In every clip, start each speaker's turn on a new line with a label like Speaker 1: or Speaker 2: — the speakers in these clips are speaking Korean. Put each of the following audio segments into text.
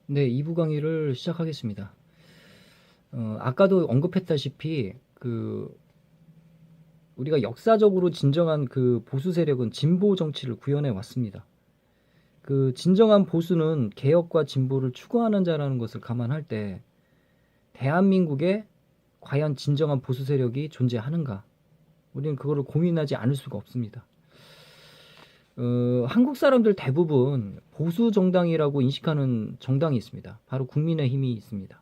Speaker 1: 네, 2부 강의를 시작하겠습니다. 아까도 언급했다시피 우리가 역사적으로 진정한 그 보수 세력은 진보 정치를 구현해 왔습니다. 그 진정한 보수는 개혁과 진보를 추구하는 자라는 것을 감안할 때 대한민국에 과연 진정한 보수 세력이 존재하는가? 우리는 그거를 고민하지 않을 수가 없습니다. 한국 사람들 대부분 보수 정당이라고 인식하는 정당이 있습니다. 바로 국민의힘이 있습니다.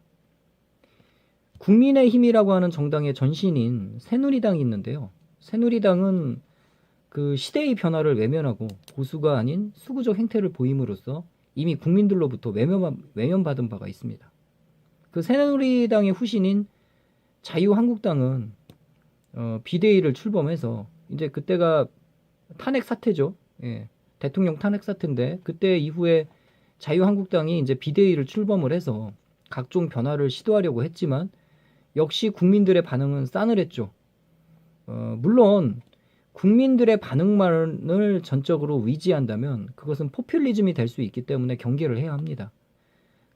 Speaker 1: 국민의힘이라고 하는 정당의 전신인 새누리당이 있는데요. 새누리당은 그 시대의 변화를 외면하고 보수가 아닌 수구적 행태를 보임으로써 이미 국민들로부터 외면받은 바가 있습니다. 그 새누리당의 후신인 자유한국당은 비대위를 출범해서 이제 그때가 탄핵 사태죠. 예, 대통령 탄핵 사태인데 그때 이후에 자유한국당이 이제 비대위를 출범을 해서 각종 변화를 시도하려고 했지만 역시 국민들의 반응은 싸늘했죠. 물론 국민들의 반응만을 전적으로 의지한다면 그것은 포퓰리즘이 될 수 있기 때문에 경계를 해야 합니다.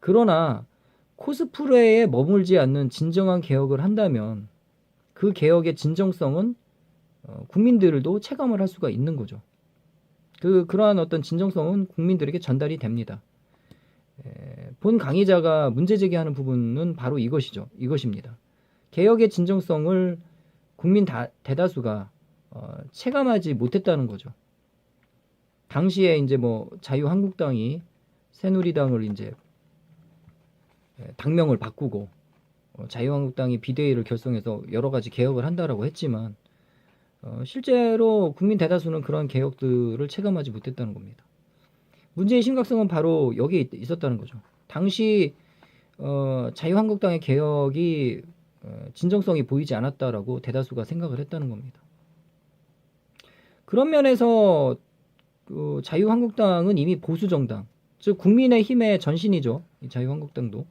Speaker 1: 그러나 코스프레에 머물지 않는 진정한 개혁을 한다면 그 개혁의 진정성은 국민들도 체감을 할 수가 있는 거죠. 그러한 어떤 진정성은 국민들에게 전달이 됩니다. 본 강의자가 문제 제기하는 부분은 바로 이것입니다. 개혁의 진정성을 국민 대다수가 체감하지 못했다는 거죠. 당시에 이제 뭐 자유한국당이 새누리당을 이제 당명을 바꾸고 자유한국당이 비대위를 결성해서 여러 가지 개혁을 한다라고 했지만 실제로 국민 대다수는 그런 개혁들을 체감하지 못했다는 겁니다. 문제의 심각성은 바로 여기에 있었다는 거죠. 당시 자유한국당의 개혁이 진정성이 보이지 않았다라고 대다수가 생각을 했다는 겁니다. 그런 면에서 자유한국당은 이미 보수정당, 즉 국민의힘의 전신이죠. 자유한국당도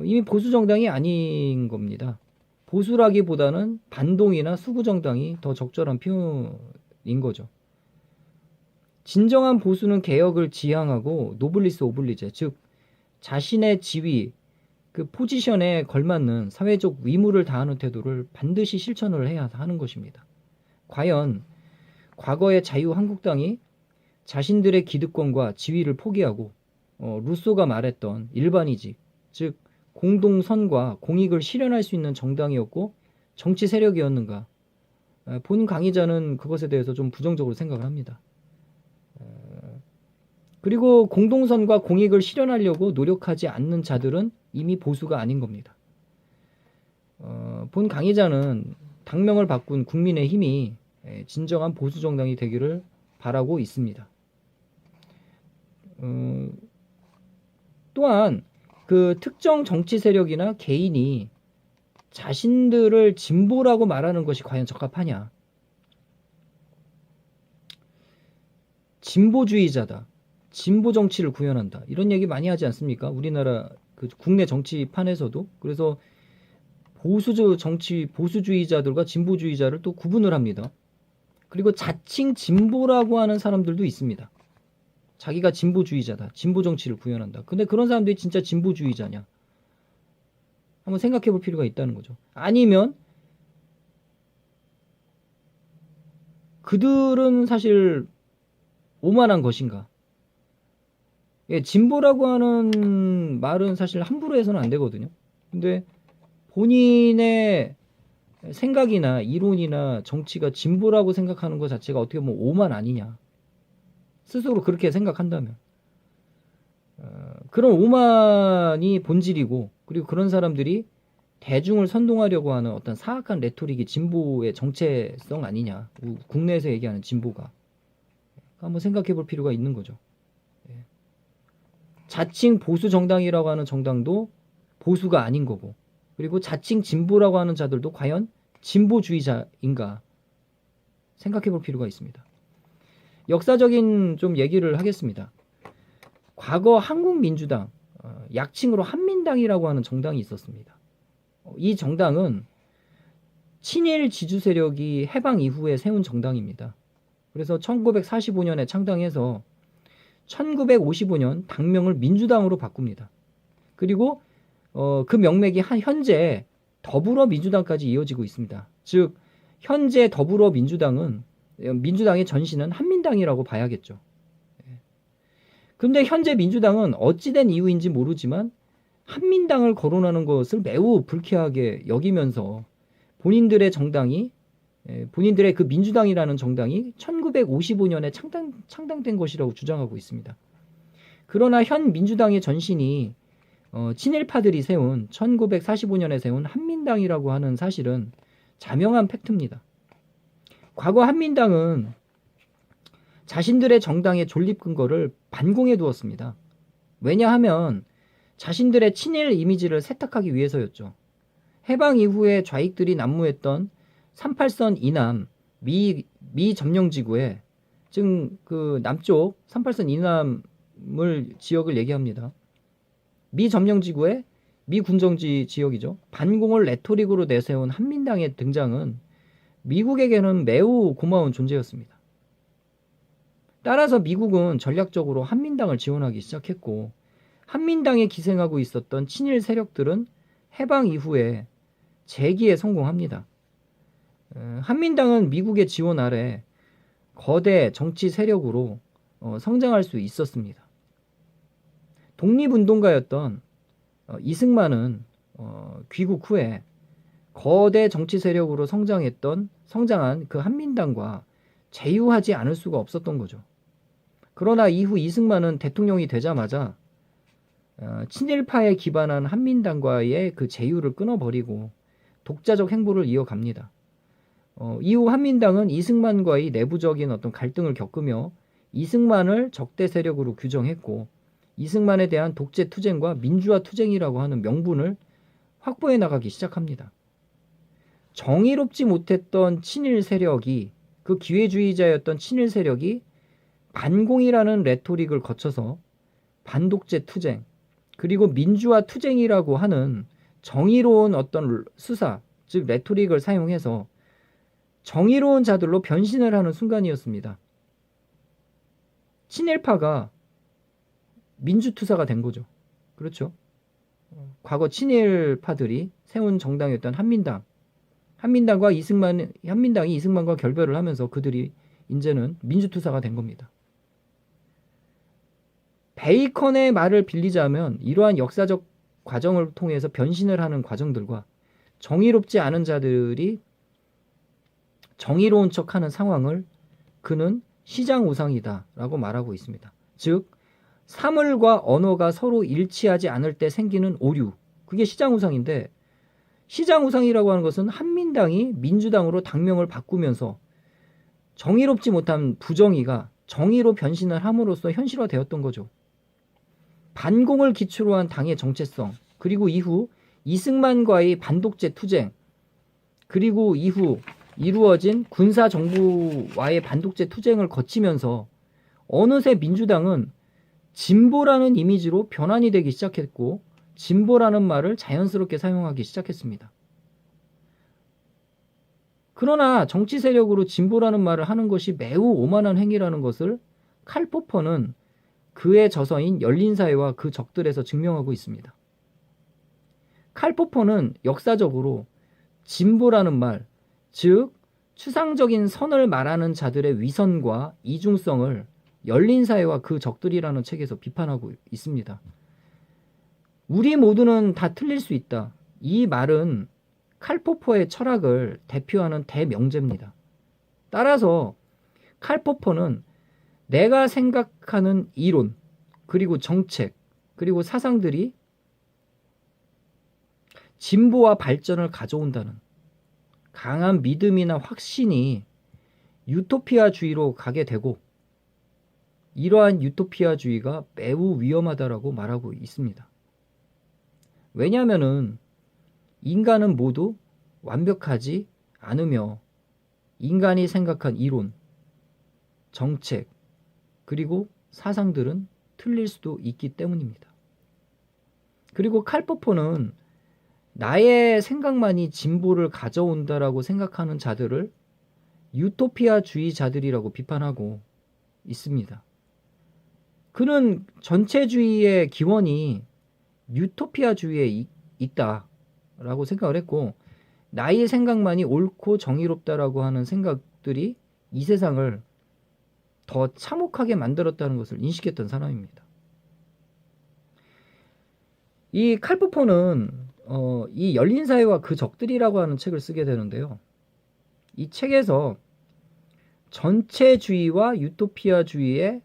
Speaker 1: 이미 보수정당이 아닌 겁니다. 보수라기보다는 반동이나 수구정당이 더 적절한 표현인 거죠. 진정한 보수는 개혁을 지향하고 노블리스 오블리제, 즉 자신의 지위, 그 포지션에 걸맞는 사회적 의무를 다하는 태도를 반드시 실천을 해야 하는 것입니다. 과연 과거의 자유한국당이 자신들의 기득권과 지위를 포기하고 루소가 말했던 일반이직, 즉 공동선과 공익을 실현할 수 있는 정당이었고 정치 세력이었는가? 본 강의자는 그것에 대해서 좀 부정적으로 생각을 합니다. 그리고 공동선과 공익을 실현하려고 노력하지 않는 자들은 이미 보수가 아닌 겁니다. 본 강의자는 당명을 바꾼 국민의힘이 진정한 보수 정당이 되기를 바라고 있습니다. 또한 그 특정 정치 세력이나 개인이 자신들을 진보라고 말하는 것이 과연 적합하냐? 진보주의자다. 진보 정치를 구현한다. 이런 얘기 많이 하지 않습니까? 우리나라 그 국내 정치판에서도. 그래서 보수주의자들과 진보주의자를 또 구분을 합니다. 그리고 자칭 진보라고 하는 사람들도 있습니다. 자기가 진보주의자다. 진보 정치를 구현한다. 근데 그런 사람들이 진짜 진보주의자냐? 한번 생각해 볼 필요가 있다는 거죠. 아니면 그들은 사실 오만한 것인가? 예, 진보라고 하는 말은 사실 함부로 해서는 안 되거든요. 근데 본인의 생각이나 이론이나 정치가 진보라고 생각하는 것 자체가 어떻게 보면 오만 아니냐. 스스로 그렇게 생각한다면. 그런 오만이 본질이고, 그리고 그런 사람들이 대중을 선동하려고 하는 어떤 사악한 레토릭이 진보의 정체성 아니냐. 국내에서 얘기하는 진보가. 한번 생각해 볼 필요가 있는 거죠. 자칭 보수 정당이라고 하는 정당도 보수가 아닌 거고, 그리고 자칭 진보라고 하는 자들도 과연 진보주의자인가 생각해 볼 필요가 있습니다. 역사적인 좀 얘기를 하겠습니다. 과거 한국민주당, 약칭으로 한민당이라고 하는 정당이 있었습니다. 이 정당은 친일 지주 세력이 해방 이후에 세운 정당입니다. 그래서 1945년에 창당해서 1955년 당명을 민주당으로 바꿉니다. 그리고 그 명맥이 현재 더불어민주당까지 이어지고 있습니다. 즉 현재 더불어민주당은 민주당의 전신은 한민당이라고 봐야겠죠. 그런데 현재 민주당은 어찌된 이유인지 모르지만 한민당을 거론하는 것을 매우 불쾌하게 여기면서 본인들의 정당이 본인들의 그 민주당이라는 정당이 1955년에 창당된 것이라고 주장하고 있습니다. 그러나 현 민주당의 전신이 친일파들이 세운 1945년에 세운 한민당이라고 하는 사실은 자명한 팩트입니다. 과거 한민당은 자신들의 정당의 존립 근거를 반공해 두었습니다. 왜냐하면 자신들의 친일 이미지를 세탁하기 위해서였죠. 해방 이후에 좌익들이 난무했던 38선 이남 미 점령지구에 지금 그 남쪽 38선 이남을 지역을 얘기합니다. 미 점령지구의 미 군정지 지역이죠. 반공을 레토릭으로 내세운 한민당의 등장은 미국에게는 매우 고마운 존재였습니다. 따라서 미국은 전략적으로 한민당을 지원하기 시작했고 한민당에 기생하고 있었던 친일 세력들은 해방 이후에 재기에 성공합니다. 한민당은 미국의 지원 아래 거대 정치 세력으로 성장할 수 있었습니다. 독립운동가였던 이승만은 귀국 후에 거대 정치 세력으로 성장한 그 한민당과 제휴하지 않을 수가 없었던 거죠. 그러나 이후 이승만은 대통령이 되자마자 친일파에 기반한 한민당과의 그 제휴를 끊어버리고 독자적 행보를 이어갑니다. 이후 한민당은 이승만과의 내부적인 어떤 갈등을 겪으며 이승만을 적대 세력으로 규정했고 이승만에 대한 독재 투쟁과 민주화 투쟁이라고 하는 명분을 확보해 나가기 시작합니다. 정의롭지 못했던 친일 세력이 그 기회주의자였던 친일 세력이 반공이라는 레토릭을 거쳐서 반독재 투쟁 그리고 민주화 투쟁이라고 하는 정의로운 어떤 수사 즉 레토릭을 사용해서 정의로운 자들로 변신을 하는 순간이었습니다. 친일파가 민주투사가 된 거죠. 그렇죠. 과거 친일파들이 세운 정당이었던 한민당이 이승만과 결별을 하면서 그들이 이제는 민주투사가 된 겁니다. 베이컨의 말을 빌리자면 이러한 역사적 과정을 통해서 변신을 하는 과정들과 정의롭지 않은 자들이 정의로운 척하는 상황을 그는 시장우상이다라고 말하고 있습니다. 즉 사물과 언어가 서로 일치하지 않을 때 생기는 오류, 그게 시장우상인데 시장우상이라고 하는 것은 한민당이 민주당으로 당명을 바꾸면서 정의롭지 못한 부정의가 정의로 변신을 함으로써 현실화되었던 거죠. 반공을 기초로 한 당의 정체성, 그리고 이후 이승만과의 반독재 투쟁, 그리고 이후 이루어진 군사정부와의 반독재 투쟁을 거치면서 어느새 민주당은 진보라는 이미지로 변환이 되기 시작했고 진보라는 말을 자연스럽게 사용하기 시작했습니다. 그러나 정치 세력으로 진보라는 말을 하는 것이 매우 오만한 행위라는 것을 칼 포퍼는 그의 저서인 열린사회와 그 적들에서 증명하고 있습니다. 칼 포퍼는 역사적으로 진보라는 말, 즉 추상적인 선을 말하는 자들의 위선과 이중성을 열린사회와 그 적들이라는 책에서 비판하고 있습니다. 우리 모두는 다 틀릴 수 있다. 이 말은 칼 포퍼의 철학을 대표하는 대명제입니다. 따라서 칼 포퍼는 내가 생각하는 이론, 그리고 정책, 그리고 사상들이 진보와 발전을 가져온다는 강한 믿음이나 확신이 유토피아주의로 가게 되고 이러한 유토피아주의가 매우 위험하다라고 말하고 있습니다. 왜냐하면은 인간은 모두 완벽하지 않으며 인간이 생각한 이론, 정책, 그리고 사상들은 틀릴 수도 있기 때문입니다. 그리고 칼 포퍼는 나의 생각만이 진보를 가져온다라고 생각하는 자들을 유토피아주의자들이라고 비판하고 있습니다. 그는 전체주의의 기원이 유토피아주의에 있다라고 생각을 했고, 나의 생각만이 옳고 정의롭다라고 하는 생각들이 이 세상을 더 참혹하게 만들었다는 것을 인식했던 사람입니다. 이 칼포퍼는 이 열린 사회와 그 적들이라고 하는 책을 쓰게 되는데요. 이 책에서 전체주의와 유토피아주의의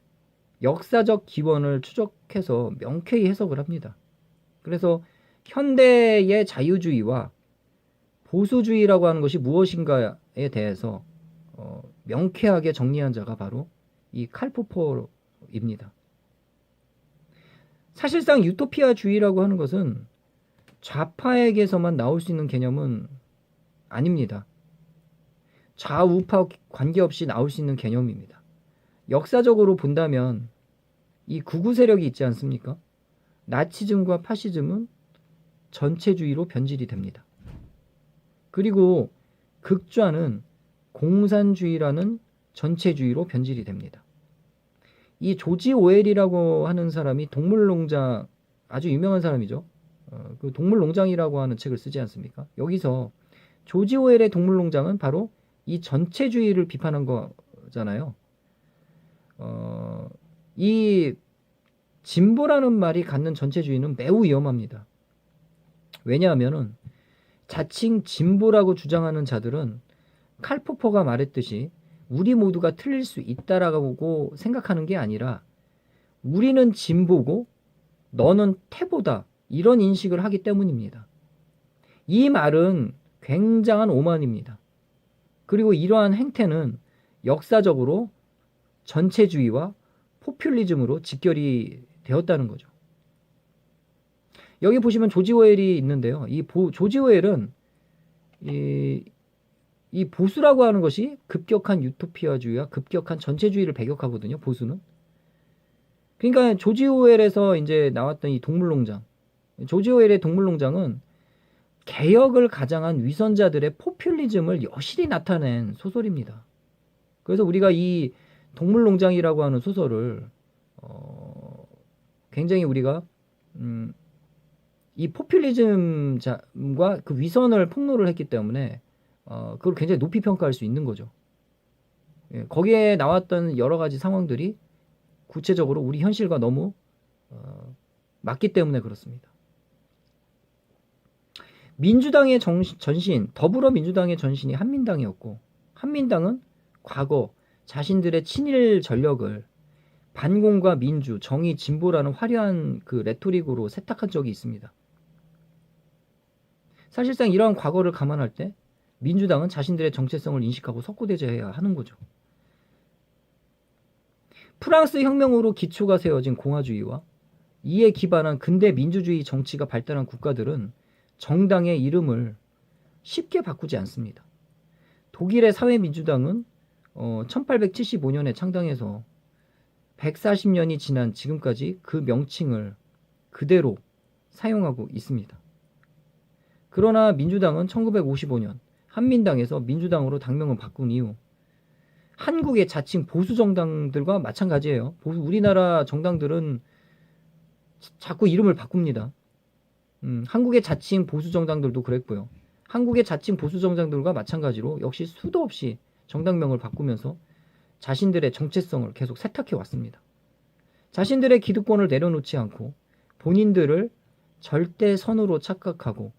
Speaker 1: 역사적 기원을 추적해서 명쾌히 해석을 합니다. 그래서 현대의 자유주의와 보수주의라고 하는 것이 무엇인가에 대해서 명쾌하게 정리한 자가 바로 이 칼포퍼입니다. 사실상 유토피아주의라고 하는 것은 좌파에게서만 나올 수 있는 개념은 아닙니다. 좌우파 관계없이 나올 수 있는 개념입니다. 역사적으로 본다면 이 극우 세력이 있지 않습니까? 나치즘과 파시즘은 전체주의로 변질이 됩니다. 그리고 극좌는 공산주의라는 전체주의로 변질이 됩니다. 이 조지 오웰이라고 하는 사람이 동물농장, 아주 유명한 사람이죠. 그 동물농장이라고 하는 책을 쓰지 않습니까? 여기서 조지 오웰의 동물농장은 바로 이 전체주의를 비판한 거잖아요. 이 진보라는 말이 갖는 전체주의는 매우 위험합니다. 왜냐하면은 자칭 진보라고 주장하는 자들은 칼포퍼가 말했듯이 우리 모두가 틀릴 수 있다라고 생각하는 게 아니라 우리는 진보고 너는 태보다, 이런 인식을 하기 때문입니다. 이 말은 굉장한 오만입니다. 그리고 이러한 행태는 역사적으로 전체주의와 포퓰리즘으로 직결이 되었다는 거죠. 여기 보시면 조지 오웰이 있는데요. 조지 오웰은 이 보수라고 하는 것이 급격한 유토피아주의와 급격한 전체주의를 배격하거든요. 보수는. 그러니까 조지 오웰에서 이제 나왔던 이 동물농장, 조지 오웰의 동물농장은 개혁을 가장한 위선자들의 포퓰리즘을 여실히 나타낸 소설입니다. 그래서 우리가 이 동물농장이라고 하는 소설을 굉장히 우리가 이 포퓰리즘과 그 위선을 폭로를 했기 때문에 그걸 굉장히 높이 평가할 수 있는 거죠. 예, 거기에 나왔던 여러 가지 상황들이 구체적으로 우리 현실과 너무 맞기 때문에 그렇습니다. 민주당의 전신, 더불어민주당의 전신이 한민당이었고, 한민당은 과거 자신들의 친일 전력을 반공과 민주, 정의, 진보라는 화려한 그 레토릭으로 세탁한 적이 있습니다. 사실상 이러한 과거를 감안할 때 민주당은 자신들의 정체성을 인식하고 석고대죄해야 하는 거죠. 프랑스 혁명으로 기초가 세워진 공화주의와 이에 기반한 근대 민주주의 정치가 발달한 국가들은 정당의 이름을 쉽게 바꾸지 않습니다. 독일의 사회민주당은 1875년에 창당해서 140년이 지난 지금까지 그 명칭을 그대로 사용하고 있습니다. 그러나 민주당은 1955년 한민당에서 민주당으로 당명을 바꾼 이후 한국의 자칭 보수 정당들과 마찬가지예요. 우리나라 정당들은 자꾸 이름을 바꿉니다. 한국의 자칭 보수 정당들도 그랬고요. 한국의 자칭 보수 정당들과 마찬가지로 역시 수도 없이 정당명을 바꾸면서 자신들의 정체성을 계속 세탁해 왔습니다. 자신들의 기득권을 내려놓지 않고 본인들을 절대 선으로 착각하고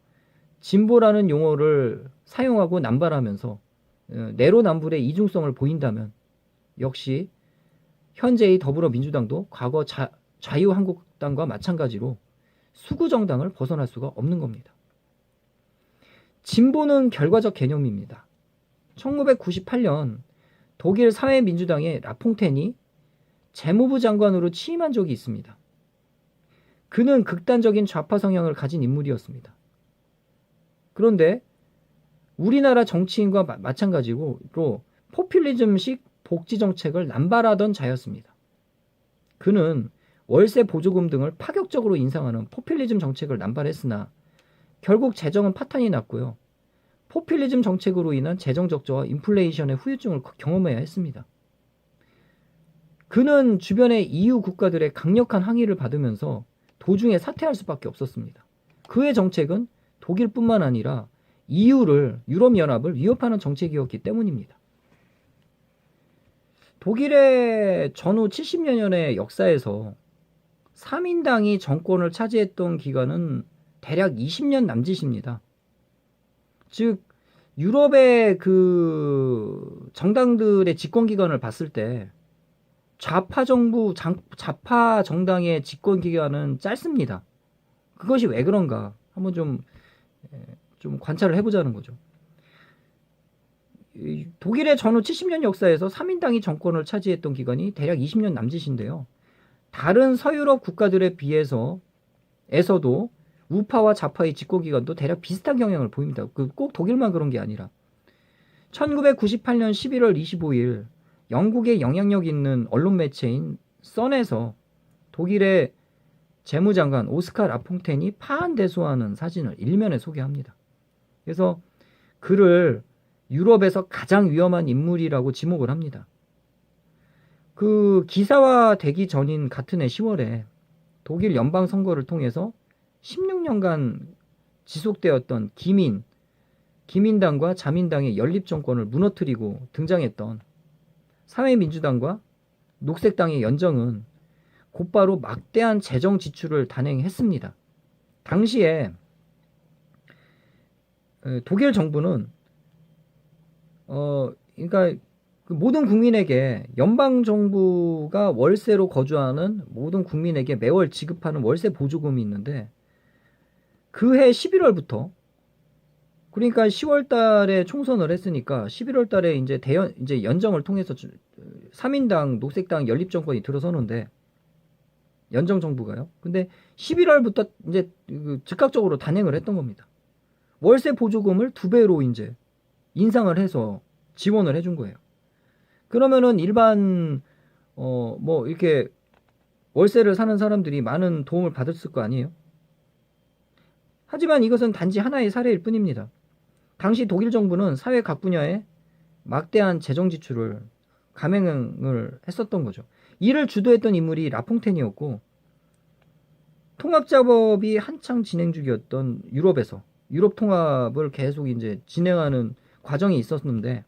Speaker 1: 진보라는 용어를 사용하고 남발하면서 내로남불의 이중성을 보인다면 역시 현재의 더불어민주당도 과거 자유한국당과 마찬가지로 수구정당을 벗어날 수가 없는 겁니다. 진보는 결과적 개념입니다. 1998년 독일 사회민주당의 라퐁텐이 재무부 장관으로 취임한 적이 있습니다. 그는 극단적인 좌파 성향을 가진 인물이었습니다. 그런데 우리나라 정치인과 마찬가지로 포퓰리즘식 복지 정책을 남발하던 자였습니다. 그는 월세 보조금 등을 파격적으로 인상하는 포퓰리즘 정책을 남발했으나 결국 재정은 파탄이 났고요. 포퓰리즘 정책으로 인한 재정 적자와 인플레이션의 후유증을 경험해야 했습니다. 그는 주변의 EU 국가들의 강력한 항의를 받으면서 도중에 사퇴할 수밖에 없었습니다. 그의 정책은 독일뿐만 아니라 EU를, 유럽연합을 위협하는 정책이었기 때문입니다. 독일의 전후 70여 년의 역사에서 3인당이 정권을 차지했던 기간은 대략 20년 남짓입니다. 즉 유럽의 그 정당들의 집권 기간을 봤을 때 좌파 정당의 집권 기간은 짧습니다. 그것이 왜 그런가 한번 좀 관찰을 해보자는 거죠. 독일의 전후 70년 역사에서 3인당이 정권을 차지했던 기간이 대략 20년 남짓인데요. 다른 서유럽 국가들에 비해서도 우파와 좌파의 집권 기간도 대략 비슷한 경향을 보입니다. 꼭 독일만 그런 게 아니라 1998년 11월 25일 영국의 영향력 있는 언론 매체인 선에서 독일의 재무장관 오스카 라퐁텐이 파한대소하는 사진을 일면에 소개합니다. 그래서 그를 유럽에서 가장 위험한 인물이라고 지목을 합니다. 그 기사화되기 전인 같은 해 10월에 독일 연방 선거를 통해서 16년간 지속되었던 기민당과 자민당의 연립 정권을 무너뜨리고 등장했던 사회민주당과 녹색당의 연정은 곧바로 막대한 재정 지출을 단행했습니다. 당시에 독일 정부는 그러니까 모든 국민에게 연방 정부가 월세로 거주하는 모든 국민에게 매월 지급하는 월세 보조금이 있는데 그해 11월부터 그러니까 10월 달에 총선을 했으니까 11월 달에 이제 연정을 통해서 3인당 녹색당 연립 정권이 들어서는데 연정 정부가요. 근데 11월부터 이제 즉각적으로 단행을 했던 겁니다. 월세 보조금을 2배로 이제 인상을 해서 지원을 해준 거예요. 그러면은 일반 뭐 이렇게 월세를 사는 사람들이 많은 도움을 받았을 거 아니에요? 하지만 이것은 단지 하나의 사례일 뿐입니다. 당시 독일 정부는 사회 각 분야에 막대한 재정 지출을 감행을 했었던 거죠. 이를 주도했던 인물이 라퐁텐이었고 통합작업이 한창 진행 중이었던 유럽에서 유럽 통합을 계속 이제 진행하는 과정이 있었는데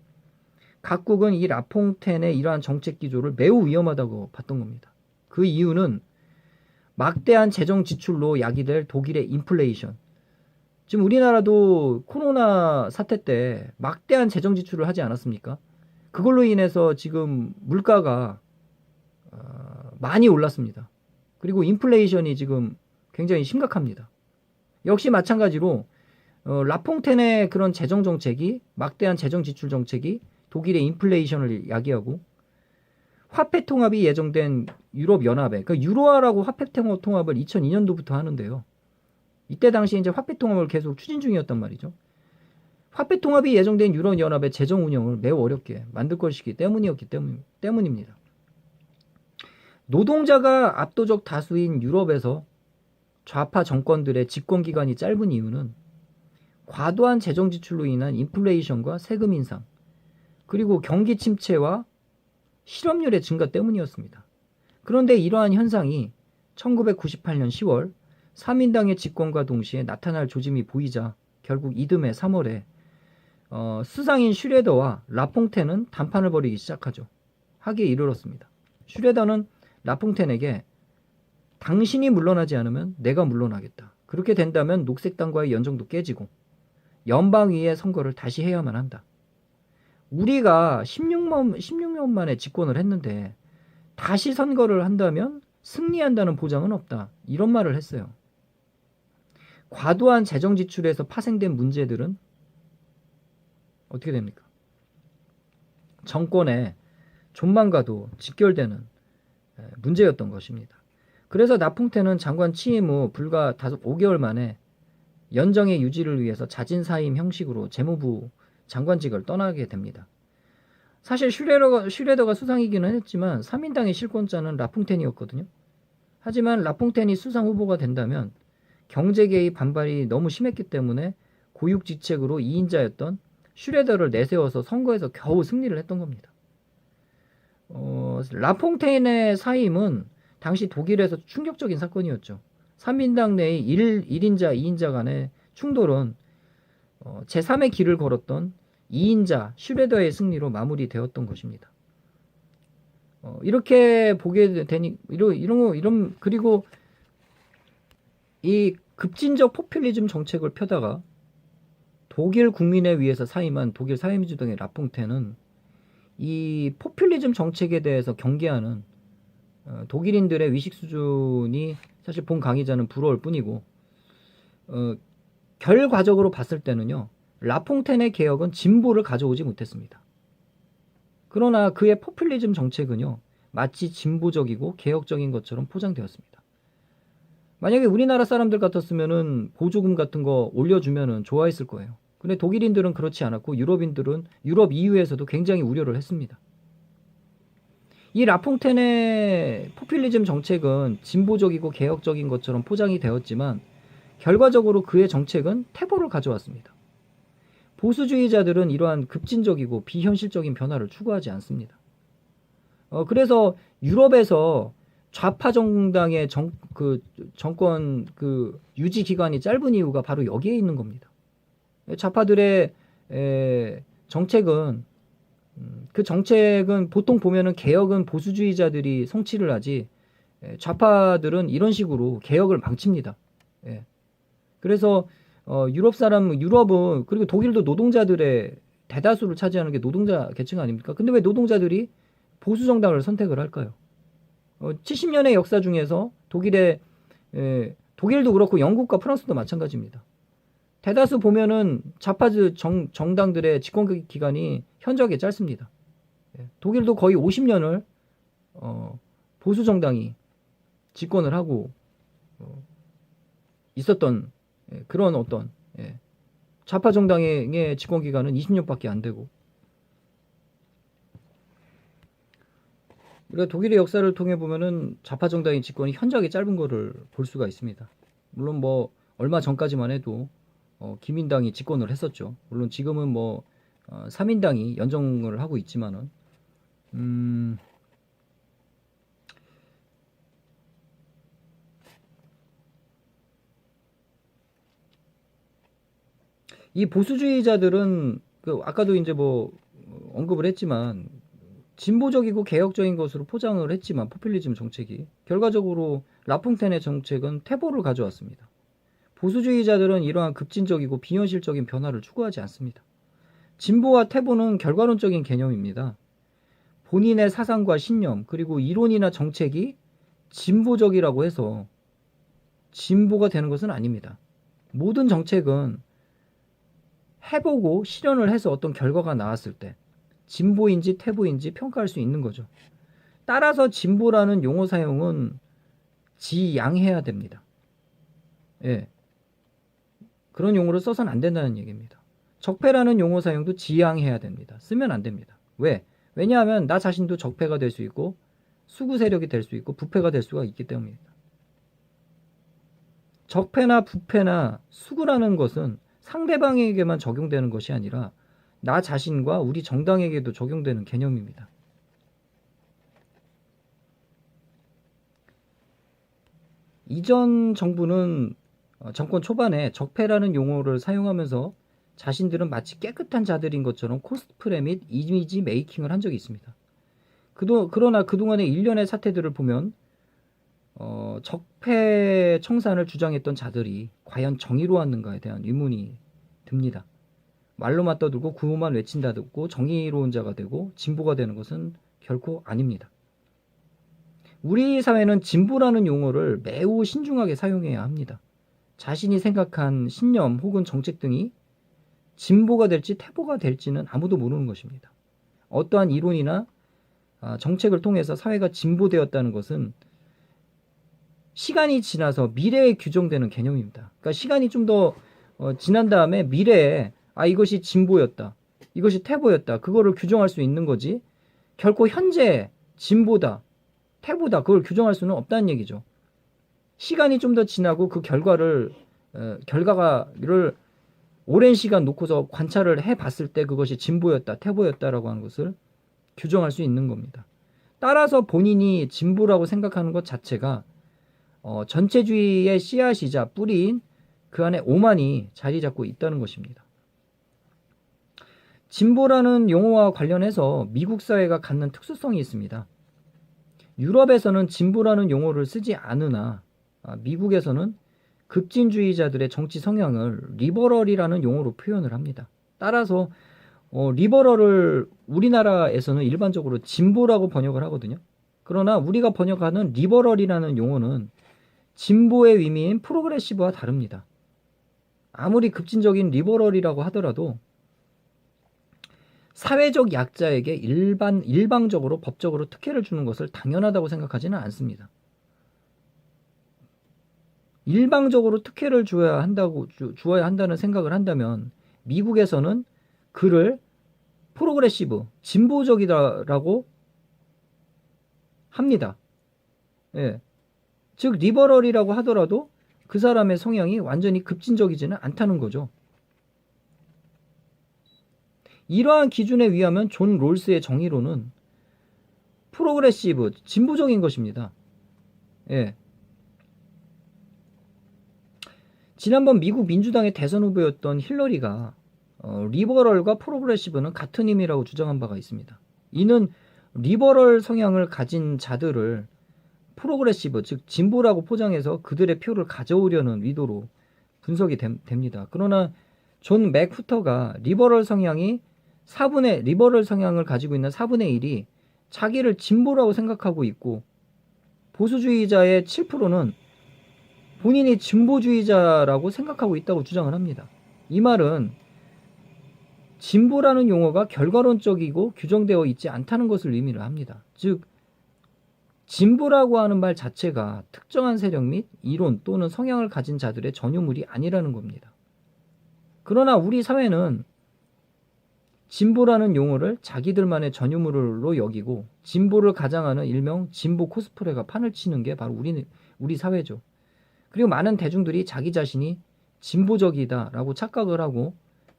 Speaker 1: 각국은 이 라퐁텐의 이러한 정책 기조를 매우 위험하다고 봤던 겁니다. 그 이유는 막대한 재정 지출로 야기될 독일의 인플레이션. 지금 우리나라도 코로나 사태 때 막대한 재정 지출을 하지 않았습니까? 그걸로 인해서 지금 물가가 많이 올랐습니다. 그리고 인플레이션이 지금 굉장히 심각합니다. 역시 마찬가지로 라퐁텐의 그런 재정 정책이 막대한 재정 지출 정책이 독일의 인플레이션을 야기하고 화폐 통합이 예정된 유럽 연합에 그러니까 유로화라고 화폐 통합을 2002년도부터 하는데요. 이때 당시 이제 화폐 통합을 계속 추진 중이었단 말이죠. 화폐 통합이 예정된 유럽 연합의 재정 운영을 매우 어렵게 만들 것이기 때문입니다. 노동자가 압도적 다수인 유럽에서 좌파 정권들의 집권 기간이 짧은 이유는 과도한 재정 지출로 인한 인플레이션과 세금 인상, 그리고 경기 침체와 실업률의 증가 때문이었습니다. 그런데 이러한 현상이 1998년 10월 3인당의 집권과 동시에 나타날 조짐이 보이자 결국 이듬해 3월에 수상인 슈레더와 라퐁텐은 담판을 벌이기 시작하죠. 하기에 이르렀습니다. 슈레더는 라퐁텐에게 당신이 물러나지 않으면 내가 물러나겠다. 그렇게 된다면 녹색당과의 연정도 깨지고 연방위의 선거를 다시 해야만 한다. 우리가 16년 만에 집권을 했는데 다시 선거를 한다면 승리한다는 보장은 없다. 이런 말을 했어요. 과도한 재정 지출에서 파생된 문제들은 어떻게 됩니까? 정권의 존망과도 직결되는 문제였던 것입니다. 그래서 라퐁텐은 장관 취임 후 불과 5개월 만에 연정의 유지를 위해서 자진 사임 형식으로 재무부 장관직을 떠나게 됩니다. 사실 슈레더가 수상이기는 했지만 3인당의 실권자는 라퐁텐이었거든요. 하지만 라퐁텐이 수상 후보가 된다면 경제계의 반발이 너무 심했기 때문에 고육지책으로 2인자였던 슈레더를 내세워서 선거에서 겨우 승리를 했던 겁니다. 라퐁텐의 사임은 당시 독일에서 충격적인 사건이었죠. 3인당 내의 1인자, 2인자 간의 충돌은 제3의 길을 걸었던 2인자 슈레더의 승리로 마무리되었던 것입니다. 이렇게 보게 되니 이런 그리고 이 급진적 포퓰리즘 정책을 펴다가 독일 국민에 위해서 사임한 독일 사회민주당의 라퐁테는 이 포퓰리즘 정책에 대해서 경계하는 독일인들의 위식 수준이 사실 본 강의자는 부러울 뿐이고 결과적으로 봤을 때는요. 라퐁텐의 개혁은 진보를 가져오지 못했습니다. 그러나 그의 포퓰리즘 정책은요. 마치 진보적이고 개혁적인 것처럼 포장되었습니다. 만약에 우리나라 사람들 같았으면은 보조금 같은 거 올려주면은 좋아했을 거예요. 근데 독일인들은 그렇지 않았고 유럽 EU에서도 굉장히 우려를 했습니다. 이 라퐁텐의 포퓰리즘 정책은 진보적이고 개혁적인 것처럼 포장이 되었지만 결과적으로 그의 정책은 태보를 가져왔습니다. 보수주의자들은 이러한 급진적이고 비현실적인 변화를 추구하지 않습니다. 그래서 유럽에서 좌파 정당의 정권 유지 기간이 짧은 이유가 바로 여기에 있는 겁니다. 좌파들의 정책은 그 정책은 보통 보면은 개혁은 보수주의자들이 성취를 하지 좌파들은 이런 식으로 개혁을 망칩니다. 그래서 유럽은 그리고 독일도 노동자들의 대다수를 차지하는 게 노동자 계층 아닙니까? 근데 왜 노동자들이 보수 정당을 선택을 할까요? 70년의 역사 중에서 독일도 그렇고 영국과 프랑스도 마찬가지입니다. 대다수 보면은 좌파 정당들의 집권 기간이 현저하게 짧습니다. 독일도 거의 50년을 보수 정당이 집권을 하고 있었던 그런 어떤 좌파 정당의 집권 기간은 20년밖에 안 되고, 우리가 독일의 역사를 통해 보면은 좌파 정당의 집권이 현저하게 짧은 거를 볼 수가 있습니다. 물론 뭐 얼마 전까지만 해도 기민당이 집권을 했었죠. 물론 지금은 뭐 3인당이 연정을 하고 있지만은 이 보수주의자들은 아까도 이제 뭐 언급을 했지만 진보적이고 개혁적인 것으로 포장을 했지만 포퓰리즘 정책이 결과적으로 라퐁텐의 정책은 태보를 가져왔습니다. 보수주의자들은 이러한 급진적이고 비현실적인 변화를 추구하지 않습니다. 진보와 태보는 결과론적인 개념입니다. 본인의 사상과 신념 그리고 이론이나 정책이 진보적이라고 해서 진보가 되는 것은 아닙니다. 모든 정책은 해보고 실현을 해서 어떤 결과가 나왔을 때 진보인지 태보인지 평가할 수 있는 거죠. 따라서 진보라는 용어 사용은 지양해야 됩니다. 그런 용어를 써서는 안 된다는 얘기입니다. 적폐라는 용어 사용도 지양해야 됩니다. 쓰면 안 됩니다. 왜? 왜냐하면 나 자신도 적폐가 될 수 있고 수구 세력이 될 수 있고 부패가 될 수가 있기 때문입니다. 적폐나 부패나 수구라는 것은 상대방에게만 적용되는 것이 아니라 나 자신과 우리 정당에게도 적용되는 개념입니다. 이전 정부는 정권 초반에 적폐라는 용어를 사용하면서 자신들은 마치 깨끗한 자들인 것처럼 코스프레 및 이미지 메이킹을 한 적이 있습니다. 그러나 그동안의 일련의 사태들을 보면 적폐 청산을 주장했던 자들이 과연 정의로웠는가에 대한 의문이 듭니다. 말로만 떠들고 구호만 외친다고 정의로운 자가 되고 진보가 되는 것은 결코 아닙니다. 우리 사회는 진보라는 용어를 매우 신중하게 사용해야 합니다. 자신이 생각한 신념 혹은 정책 등이 진보가 될지 태보가 될지는 아무도 모르는 것입니다. 어떠한 이론이나 정책을 통해서 사회가 진보되었다는 것은 시간이 지나서 미래에 규정되는 개념입니다. 그러니까 시간이 좀 더 지난 다음에 미래에 이것이 진보였다, 이것이 태보였다, 그거를 규정할 수 있는 거지 결코 현재 진보다, 태보다 그걸 규정할 수는 없다는 얘기죠. 시간이 좀 더 지나고 그 결과를 오랜 시간 놓고서 관찰을 해봤을 때 그것이 진보였다, 태보였다라고 하는 것을 규정할 수 있는 겁니다. 따라서 본인이 진보라고 생각하는 것 자체가 전체주의의 씨앗이자 뿌리인 그 안에 오만이 자리 잡고 있다는 것입니다. 진보라는 용어와 관련해서 미국 사회가 갖는 특수성이 있습니다. 유럽에서는 진보라는 용어를 쓰지 않으나 미국에서는 급진주의자들의 정치 성향을 리버럴이라는 용어로 표현을 합니다. 따라서 리버럴을 우리나라에서는 일반적으로 진보라고 번역을 하거든요. 그러나 우리가 번역하는 리버럴이라는 용어는 진보의 의미인 프로그레시브와 다릅니다. 아무리 급진적인 리버럴이라고 하더라도 사회적 약자에게 일방적으로 법적으로 특혜를 주는 것을 당연하다고 생각하지는 않습니다. 일방적으로 특혜를 주어야 한다는 생각을 한다면 미국에서는 그를 프로그레시브, 진보적이다라고 합니다. 예. 즉 리버럴이라고 하더라도 그 사람의 성향이 완전히 급진적이지는 않다는 거죠. 이러한 기준에 의하면 존 롤스의 정의로는 프로그레시브, 진보적인 것입니다. 예. 지난번 미국 민주당의 대선 후보였던 힐러리가 리버럴과 프로그레시브는 같은 의미라고 주장한 바가 있습니다. 이는 리버럴 성향을 가진 자들을 프로그레시브, 즉 진보라고 포장해서 그들의 표를 가져오려는 의도로 분석이 됩니다. 그러나 존 맥후터가 리버럴 성향을 가지고 있는 4분의 1이 자기를 진보라고 생각하고 있고 보수주의자의 7%는 본인이 진보주의자라고 생각하고 있다고 주장을 합니다. 이 말은 진보라는 용어가 결과론적이고 규정되어 있지 않다는 것을 의미를 합니다. 즉 진보라고 하는 말 자체가 특정한 세력 및 이론 또는 성향을 가진 자들의 전유물이 아니라는 겁니다. 그러나 우리 사회는 진보라는 용어를 자기들만의 전유물로 여기고 진보를 가장하는 일명 진보 코스프레가 판을 치는 게 바로 우리 사회죠. 그리고 많은 대중들이 자기 자신이 진보적이다라고 착각을 하고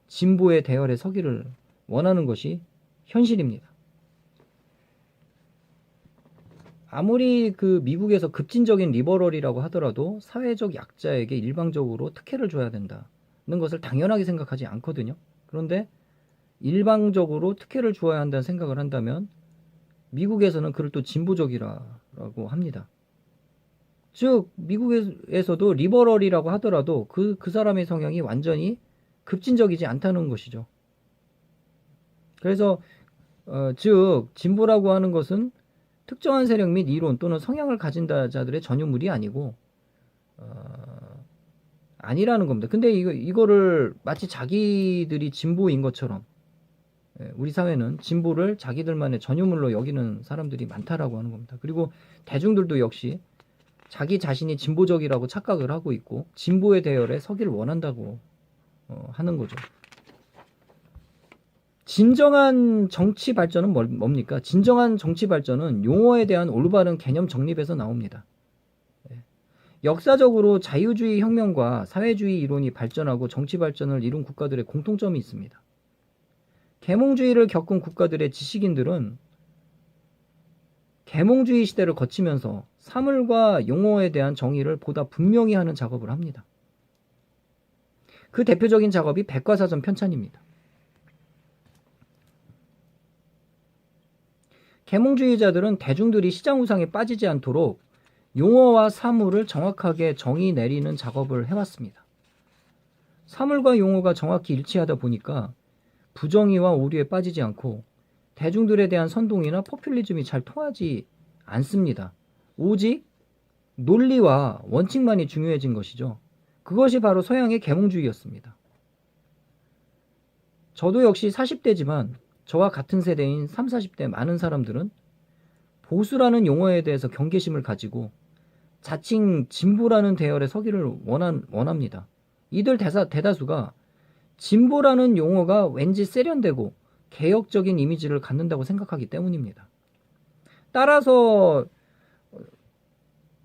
Speaker 1: 진보의 대열에 서기를 원하는 것이 현실입니다. 아무리 그 미국에서 급진적인 리버럴이라고 하더라도 사회적 약자에게 일방적으로 특혜를 줘야 된다는 것을 당연하게 생각하지 않거든요. 그런데 일방적으로 특혜를 주어야 한다는 생각을 한다면 미국에서는 그를 또 진보적이라고 합니다. 즉 미국에서도 리버럴이라고 하더라도 그 사람의 성향이 완전히 급진적이지 않다는 것이죠. 그래서 즉 진보라고 하는 것은 특정한 세력 및 이론 또는 성향을 가진 자들의 전유물이 아니고 아니라는 겁니다. 근데 이거를 마치 자기들이 진보인 것처럼 우리 사회는 진보를 자기들만의 전유물로 여기는 사람들이 많다라고 하는 겁니다. 그리고 대중들도 역시 자기 자신이 진보적이라고 착각을 하고 있고 진보의 대열에 서기를 원한다고 하는 거죠. 진정한 정치 발전은 뭡니까? 진정한 정치 발전은 용어에 대한 올바른 개념 정립에서 나옵니다. 역사적으로 자유주의 혁명과 사회주의 이론이 발전하고 정치 발전을 이룬 국가들의 공통점이 있습니다. 계몽주의를 겪은 국가들의 지식인들은 계몽주의 시대를 거치면서 사물과 용어에 대한 정의를 보다 분명히 하는 작업을 합니다. 그 대표적인 작업이 백과사전 편찬입니다. 계몽주의자들은 대중들이 시장 우상에 빠지지 않도록 용어와 사물을 정확하게 정의 내리는 작업을 해왔습니다. 사물과 용어가 정확히 일치하다 보니까 부정의와 오류에 빠지지 않고 대중들에 대한 선동이나 포퓰리즘이 잘 통하지 않습니다. 오직 논리와 원칙만이 중요해진 것이죠. 그것이 바로 서양의 계몽주의였습니다. 저도 역시 40대지만 저와 같은 세대인 30, 40대 많은 사람들은 보수라는 용어에 대해서 경계심을 가지고 자칭 진보라는 대열에 서기를 원합니다. 이들 대다수가 진보라는 용어가 왠지 세련되고 개혁적인 이미지를 갖는다고 생각하기 때문입니다. 따라서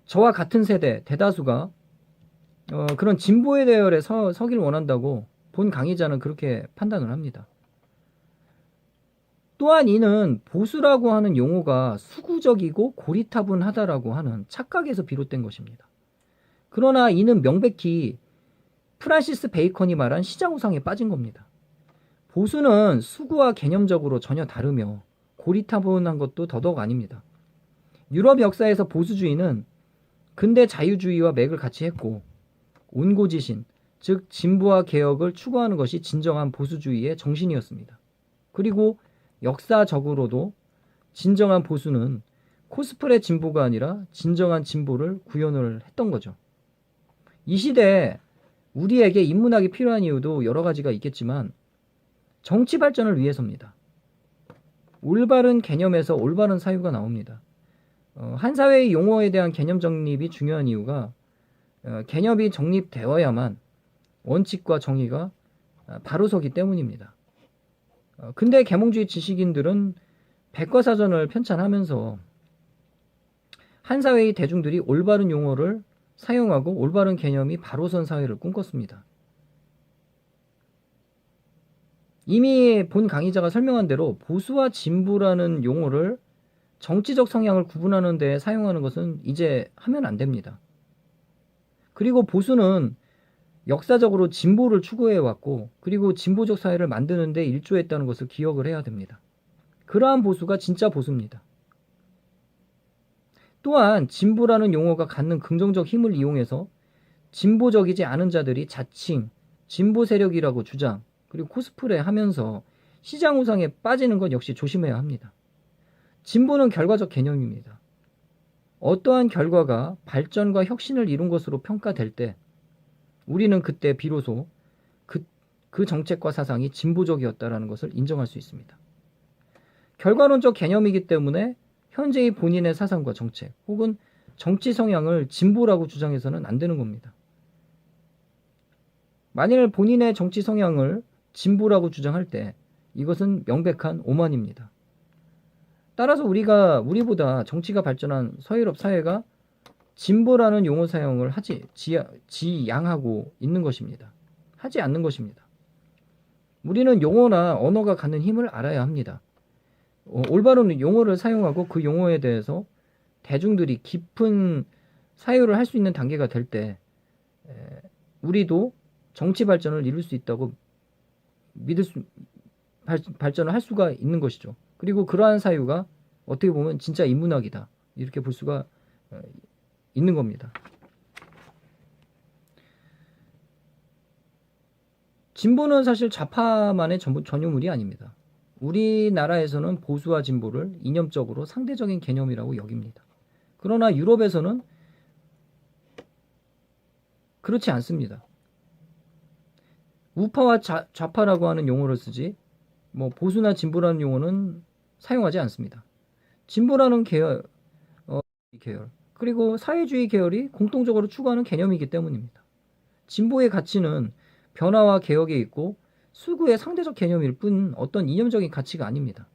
Speaker 1: 저와 같은 세대 대다수가 그런 진보의 대열에 서기를 원한다고 본 강의자는 그렇게 판단을 합니다. 또한 이는 보수라고 하는 용어가 수구적이고 고리타분하다라고 하는 착각에서 비롯된 것입니다. 그러나 이는 명백히 프란시스 베이컨이 말한 시장우상에 빠진 겁니다. 보수는 수구와 개념적으로 전혀 다르며 고리타분한 것도 더더욱 아닙니다. 유럽 역사에서 보수주의는 근대 자유주의와 맥을 같이 했고 온고지신, 즉 진보와 개혁을 추구하는 것이 진정한 보수주의의 정신이었습니다. 그리고 역사적으로도 진정한 보수는 코스프레 진보가 아니라 진정한 진보를 구현을 했던 거죠. 이 시대에 우리에게 인문학이 필요한 이유도 여러 가지가 있겠지만 정치 발전을 위해서입니다. 올바른 개념에서 올바른 사유가 나옵니다. 한 사회의 용어에 대한 개념 정립이 중요한 이유가 개념이 정립되어야만 원칙과 정의가 바로 서기 때문입니다. 근대 계몽주의 지식인들은 백과사전을 편찬하면서 한 사회의 대중들이 올바른 용어를 사용하고 올바른 개념이 바로 선 사회를 꿈꿨습니다. 이미 본 강의자가 설명한 대로 보수와 진보라는 용어를 정치적 성향을 구분하는 데 사용하는 것은 이제 하면 안 됩니다. 그리고 보수는 역사적으로 진보를 추구해왔고 그리고 진보적 사회를 만드는 데 일조했다는 것을 기억을 해야 됩니다. 그러한 보수가 진짜 보수입니다. 또한 진보라는 용어가 갖는 긍정적 힘을 이용해서 진보적이지 않은 자들이 자칭 진보 세력이라고 주장 그리고 코스프레 하면서 시장 우상에 빠지는 것 역시 조심해야 합니다. 진보는 결과적 개념입니다. 어떠한 결과가 발전과 혁신을 이룬 것으로 평가될 때 우리는 그때 비로소 그 정책과 사상이 진보적이었다는 것을 인정할 수 있습니다. 결과론적 개념이기 때문에 현재의 본인의 사상과 정책 혹은 정치 성향을 진보라고 주장해서는 안 되는 겁니다. 만일 본인의 정치 성향을 진보라고 주장할 때 이것은 명백한 오만입니다. 따라서 우리보다 정치가 발전한 서유럽 사회가 진보라는 용어 사용을 지양하고 있는 것입니다. 하지 않는 것입니다. 우리는 용어나 언어가 갖는 힘을 알아야 합니다. 올바른 용어를 사용하고 그 용어에 대해서 대중들이 깊은 사유를 할 수 있는 단계가 될 때 우리도 정치 발전을 이룰 수 있다고 발전을 할 수가 있는 것이죠. 그리고 그러한 사유가 어떻게 보면 진짜 인문학이다 이렇게 볼 수가 있는 겁니다. 진보는 사실 좌파만의 전유물이 아닙니다. 우리나라에서는 보수와 진보를 이념적으로 상대적인 개념이라고 여깁니다. 그러나 유럽에서는 그렇지 않습니다. 우파와 좌파라고 하는 용어를 쓰지 보수나 진보라는 용어는 사용하지 않습니다. 진보라는 계열 그리고 사회주의 계열이 공통적으로 추구하는 개념이기 때문입니다. 진보의 가치는 변화와 개혁에 있고 수구의 상대적 개념일 뿐 어떤 이념적인 가치가 아닙니다.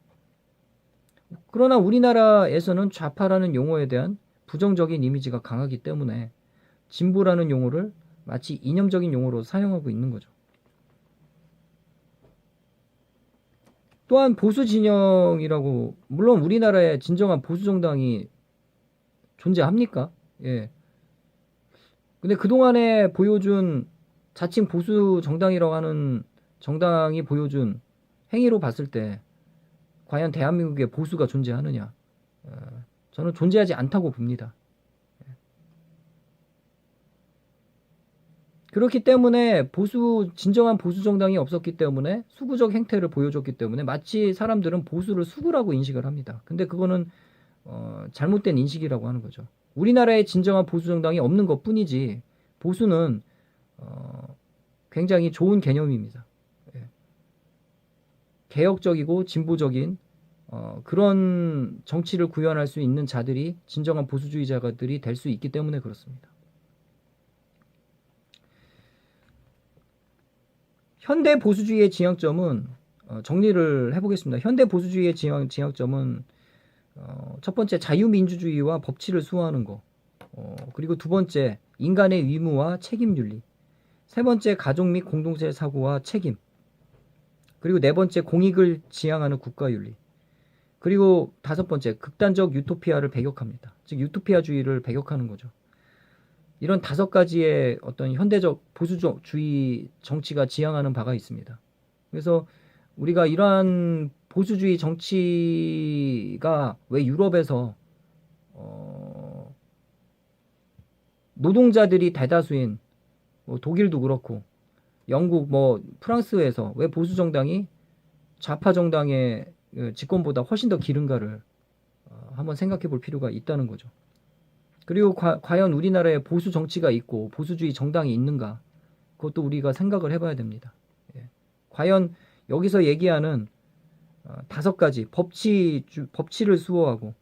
Speaker 1: 그러나 우리나라에서는 좌파라는 용어에 대한 부정적인 이미지가 강하기 때문에 진보라는 용어를 마치 이념적인 용어로 사용하고 있는 거죠. 또한 보수 진영이라고 물론 우리나라에 진정한 보수 정당이 존재합니까? 예. 근데 그동안에 보여준 자칭 보수 정당이라고 하는 정당이 보여준 행위로 봤을 때 과연 대한민국에 보수가 존재하느냐? 저는 존재하지 않다고 봅니다. 그렇기 때문에 진정한 보수 정당이 없었기 때문에 수구적 행태를 보여줬기 때문에 마치 사람들은 보수를 수구라고 인식을 합니다. 근데 그거는 잘못된 인식이라고 하는 거죠. 우리나라에 진정한 보수 정당이 없는 것 뿐이지 보수는 굉장히 좋은 개념입니다. 개혁적이고 진보적인 그런 정치를 구현할 수 있는 자들이 진정한 보수주의자들이 될 수 있기 때문에 그렇습니다. 현대 보수주의의 지향점은 정리를 해보겠습니다. 현대 보수주의의 지향점은 첫 번째 자유민주주의와 법치를 수호하는 것, 그리고 두 번째 인간의 의무와 책임윤리, 세 번째 가족 및 공동체 사고와 책임, 그리고 네 번째 공익을 지향하는 국가윤리, 그리고 다섯 번째 극단적 유토피아를 배격합니다. 즉 유토피아주의를 배격하는 거죠. 이런 5가지의 어떤 현대적 보수주의 정치가 지향하는 바가 있습니다. 그래서 우리가 이러한 보수주의 정치가 왜 유럽에서 노동자들이 대다수인 뭐 독일도 그렇고 영국 뭐 프랑스에서 왜 보수 정당이 좌파 정당의 집권보다 훨씬 더 기른가를 한번 생각해 볼 필요가 있다는 거죠. 그리고 과연 우리나라에 보수 정치가 있고 보수주의 정당이 있는가? 그것도 우리가 생각을 해봐야 됩니다. 예. 과연 여기서 얘기하는 5가지 법치를 수호하고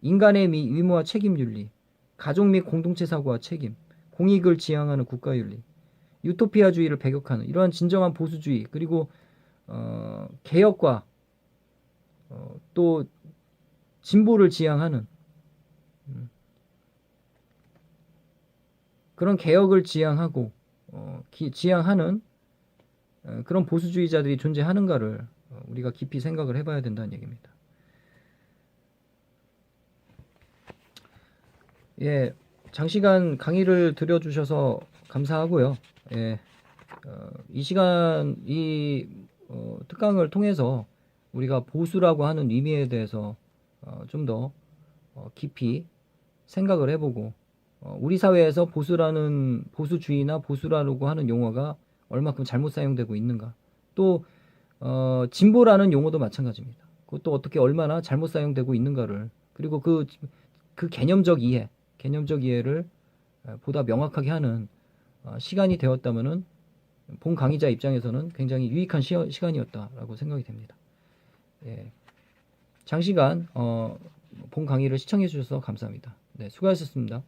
Speaker 1: 인간의 의무와 책임 윤리, 가족 및 공동체 사고와 책임, 공익을 지향하는 국가윤리, 유토피아주의를 배격하는 이러한 진정한 보수주의, 그리고 개혁과 또 진보를 지향하는 그런 개혁을 지향하고 지향하는 그런 보수주의자들이 존재하는가를 우리가 깊이 생각을 해봐야 된다는 얘기입니다. 예, 장시간 강의를 들어주셔서 감사하고요. 예, 이 시간 이 특강을 통해서 우리가 보수라고 하는 의미에 대해서 좀 더 깊이 생각을 해보고 우리 사회에서 보수주의나 보수라고 하는 용어가 얼마큼 잘못 사용되고 있는가, 또 진보라는 용어도 마찬가지입니다. 그것도 어떻게 얼마나 잘못 사용되고 있는가를, 그리고 그 개념적 이해를 보다 명확하게 하는 시간이 되었다면은 본 강의자 입장에서는 굉장히 유익한 시간이었다라고 생각이 됩니다. 예. 장시간 본 강의를 시청해 주셔서 감사합니다. 네, 수고하셨습니다.